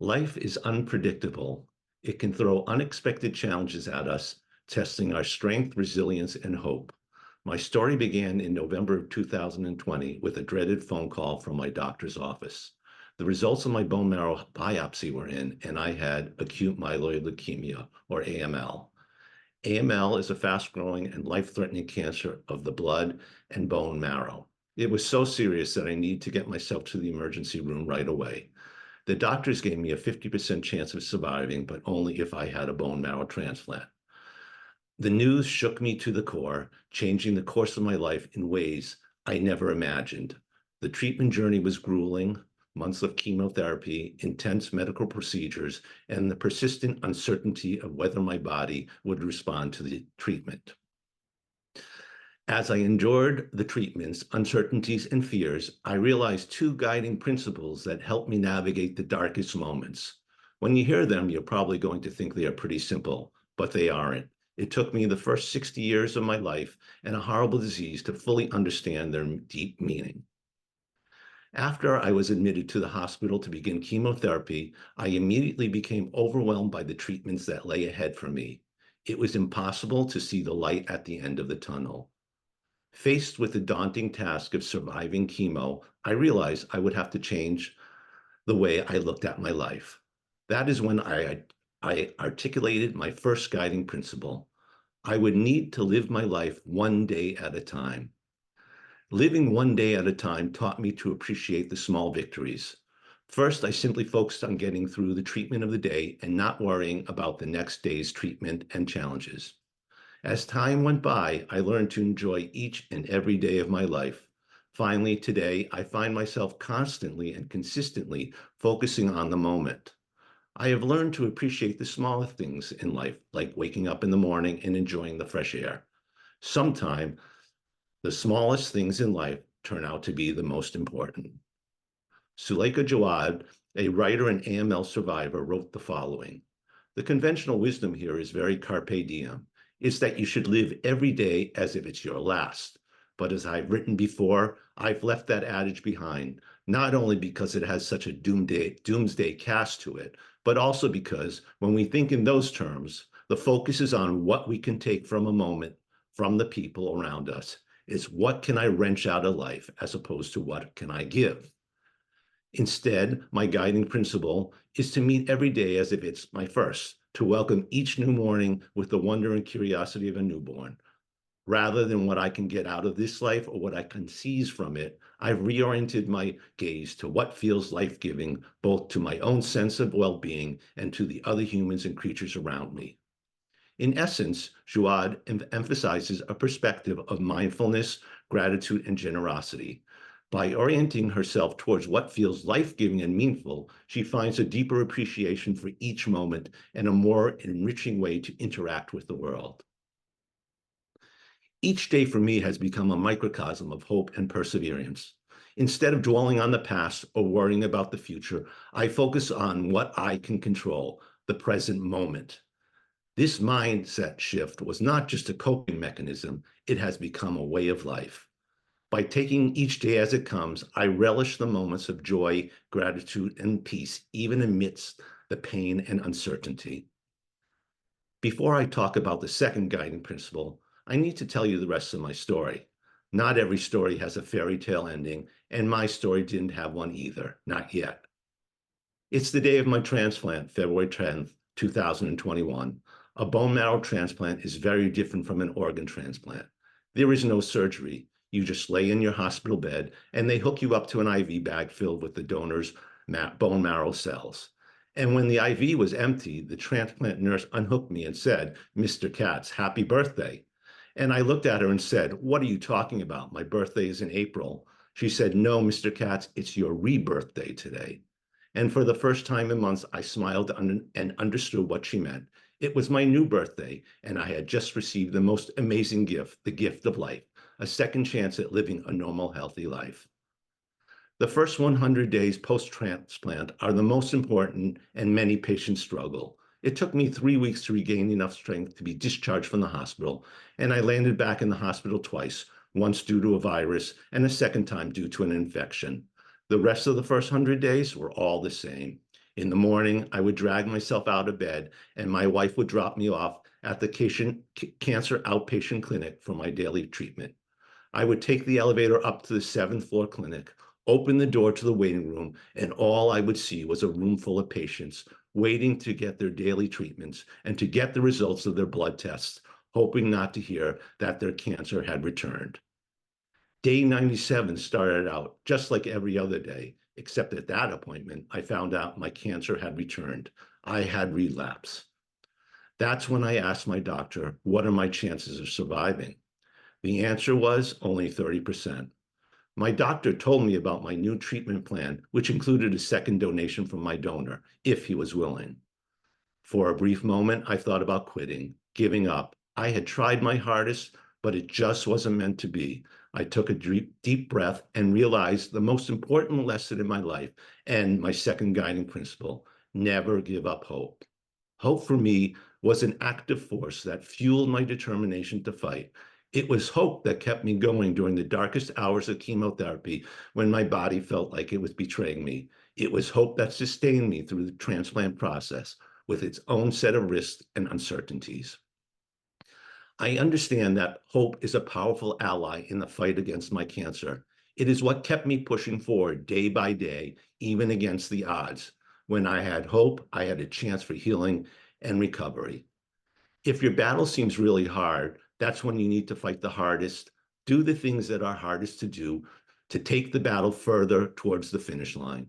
Life is unpredictable. It can throw unexpected challenges at us, testing our strength, resilience, and hope. My story began in November of 2020 with a dreaded phone call from my doctor's office. The results of my bone marrow biopsy were in, and I had acute myeloid leukemia, or AML. AML is a fast-growing and life-threatening cancer of the blood and bone marrow. It was so serious that I needed to get myself to the emergency room right away. The doctors gave me a 50% chance of surviving, but only if I had a bone marrow transplant. The news shook me to the core, changing the course of my life in ways I never imagined. The treatment journey was grueling, months of chemotherapy, intense medical procedures, and the persistent uncertainty of whether my body would respond to the treatment. As I endured the treatments, uncertainties, and fears, I realized two guiding principles that helped me navigate the darkest moments. When you hear them, you're probably going to think they are pretty simple, but they aren't. It took me the first 60 years of my life and a horrible disease to fully understand their deep meaning. After I was admitted to the hospital to begin chemotherapy, I immediately became overwhelmed by the treatments that lay ahead for me. It was impossible to see the light at the end of the tunnel. Faced with the daunting task of surviving chemo, I realized I would have to change the way I looked at my life. That is when I articulated my first guiding principle. I would need to live my life one day at a time. Living one day at a time taught me to appreciate the small victories. First, I simply focused on getting through the treatment of the day and not worrying about the next day's treatment and challenges. As time went by, I learned to enjoy each and every day of my life. Finally, today, I find myself constantly and consistently focusing on the moment. I have learned to appreciate the smaller things in life, like waking up in the morning and enjoying the fresh air. Sometimes, the smallest things in life turn out to be the most important. Suleika Jawad, a writer and AML survivor, wrote the following. The conventional wisdom here is very carpe diem. It's that you should live every day as if it's your last. But as I've written before, I've left that adage behind, not only because it has such a doomsday cast to it, but also because when we think in those terms, the focus is on what we can take from a moment, from the people around us. It's what can I wrench out of life as opposed to what can I give? Instead, my guiding principle is to meet every day as if it's my first, to welcome each new morning with the wonder and curiosity of a newborn. Rather than what I can get out of this life or what I can seize from it, I've reoriented my gaze to what feels life-giving, both to my own sense of well-being and to the other humans and creatures around me. In essence, Jawad emphasizes a perspective of mindfulness, gratitude, and generosity. By orienting herself towards what feels life-giving and meaningful, she finds a deeper appreciation for each moment and a more enriching way to interact with the world. Each day for me has become a microcosm of hope and perseverance. Instead of dwelling on the past or worrying about the future, I focus on what I can control, the present moment. This mindset shift was not just a coping mechanism, it has become a way of life. By taking each day as it comes, I relish the moments of joy, gratitude, and peace, even amidst the pain and uncertainty. Before I talk about the second guiding principle, I need to tell you the rest of my story. Not every story has a fairy tale ending, and my story didn't have one either, not yet. It's the day of my transplant, February 10th, 2021. A bone marrow transplant is very different from an organ transplant. There is no surgery. You just lay in your hospital bed and they hook you up to an IV bag filled with the donor's bone marrow cells. And when the IV was empty, the transplant nurse unhooked me and said, "Mr. Katz, happy birthday." And I looked at her and said, "What are you talking about? My birthday is in April." She said, "No, Mr. Katz, it's your rebirth day today." And for the first time in months, I smiled and understood what she meant. It was my new birthday, and I had just received the most amazing gift, the gift of life, a second chance at living a normal, healthy life. The first 100 days post-transplant are the most important, and many patients struggle. It took me 3 weeks to regain enough strength to be discharged from the hospital, and I landed back in the hospital twice, once due to a virus and a second time due to an infection. The rest of the first 100 days were all the same. In the morning, I would drag myself out of bed, and my wife would drop me off at the cancer outpatient clinic for my daily treatment. I would take the elevator up to the 7th floor clinic, open the door to the waiting room, and all I would see was a room full of patients waiting to get their daily treatments and to get the results of their blood tests, hoping not to hear that their cancer had returned. Day 97 started out just like every other day, except at that appointment, I found out my cancer had returned. I had relapse. That's when I asked my doctor, what are my chances of surviving? The answer was only 30%. My doctor told me about my new treatment plan, which included a second donation from my donor, if he was willing. For a brief moment, I thought about quitting, giving up. I had tried my hardest, but it just wasn't meant to be. I took a deep breath and realized the most important lesson in my life and my second guiding principle: never give up hope. Hope for me was an active force that fueled my determination to fight. It was hope that kept me going during the darkest hours of chemotherapy when my body felt like it was betraying me. It was hope that sustained me through the transplant process with its own set of risks and uncertainties. I understand that hope is a powerful ally in the fight against my cancer. It is what kept me pushing forward day by day, even against the odds. When I had hope, I had a chance for healing and recovery. If your battle seems really hard, that's when you need to fight the hardest. Do the things that are hardest to do to take the battle further towards the finish line.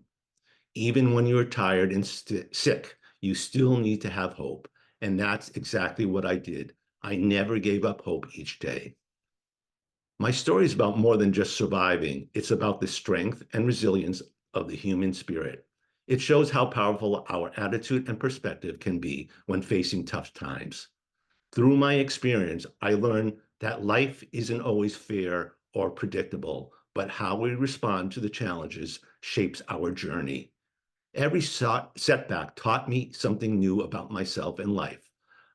Even when you're tired and sick, you still need to have hope. And that's exactly what I did. I never gave up hope each day. My story is about more than just surviving. It's about the strength and resilience of the human spirit. It shows how powerful our attitude and perspective can be when facing tough times. Through my experience, I learned that life isn't always fair or predictable, but how we respond to the challenges shapes our journey. Every setback taught me something new about myself and life.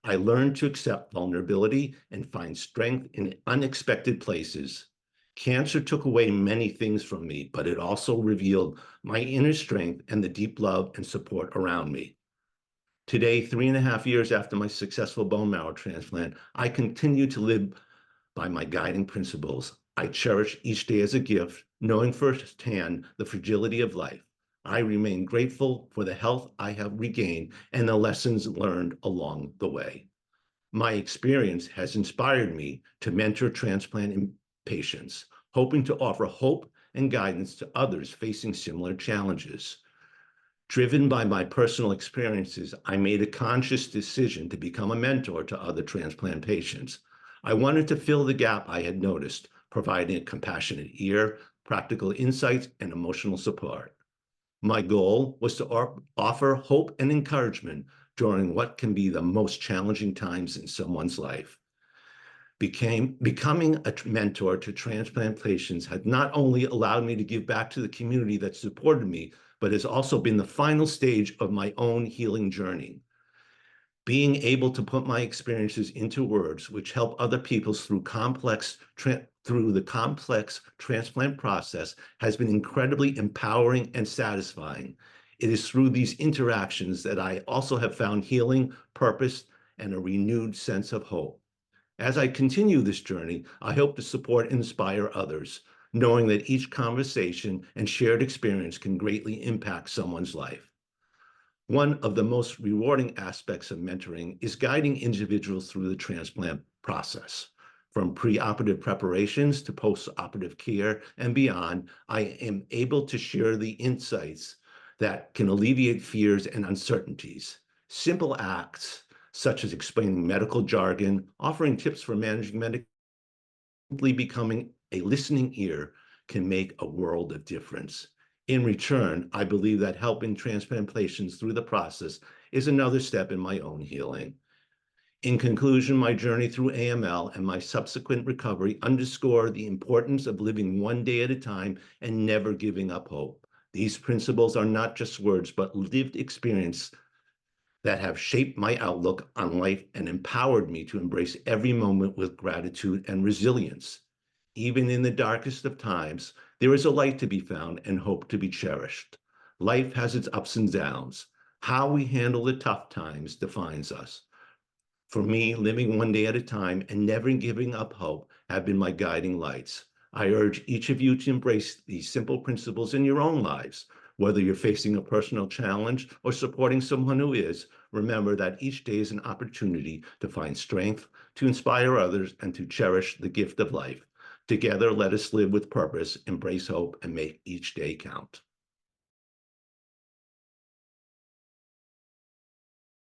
I learned to accept vulnerability and find strength in unexpected places. Cancer took away many things from me, but it also revealed my inner strength and the deep love and support around me. Today, 3.5 years after my successful bone marrow transplant, I continue to live by my guiding principles. I cherish each day as a gift, knowing firsthand the fragility of life. I remain grateful for the health I have regained and the lessons learned along the way. My experience has inspired me to mentor transplant patients, hoping to offer hope and guidance to others facing similar challenges. Driven by my personal experiences, I made a conscious decision to become a mentor to other transplant patients. I wanted to fill the gap I had noticed, providing a compassionate ear, practical insights, and emotional support. My goal was to offer hope and encouragement during what can be the most challenging times in someone's life. Becoming a mentor to transplant patients had not only allowed me to give back to the community that supported me, but has also been the final stage of my own healing journey. Being able to put my experiences into words, which help other people through the complex transplant process, has been incredibly empowering and satisfying. It is through these interactions that I also have found healing, purpose, and a renewed sense of hope. As I continue this journey, I hope to support and inspire others, knowing that each conversation and shared experience can greatly impact someone's life. One of the most rewarding aspects of mentoring is guiding individuals through the transplant process. From preoperative preparations to postoperative care and beyond, I am able to share the insights that can alleviate fears and uncertainties. Simple acts such as explaining medical jargon, offering tips for managing medical, simply becoming a listening ear can make a world of difference. In return, I believe that helping transplant patients through the process is another step in my own healing. In conclusion, my journey through AML and my subsequent recovery underscore the importance of living one day at a time and never giving up hope. These principles are not just words, but lived experience that have shaped my outlook on life and empowered me to embrace every moment with gratitude and resilience. Even in the darkest of times, there is a light to be found and hope to be cherished. Life has its ups and downs, How we handle the tough times defines us. For me, living one day at a time and never giving up hope have been my guiding lights. I urge each of you to embrace these simple principles in your own lives. Whether you're facing a personal challenge or supporting someone who is, remember that each day is an opportunity to find strength, to inspire others, and to cherish the gift of life. Together, let us live with purpose, embrace hope, and make each day count.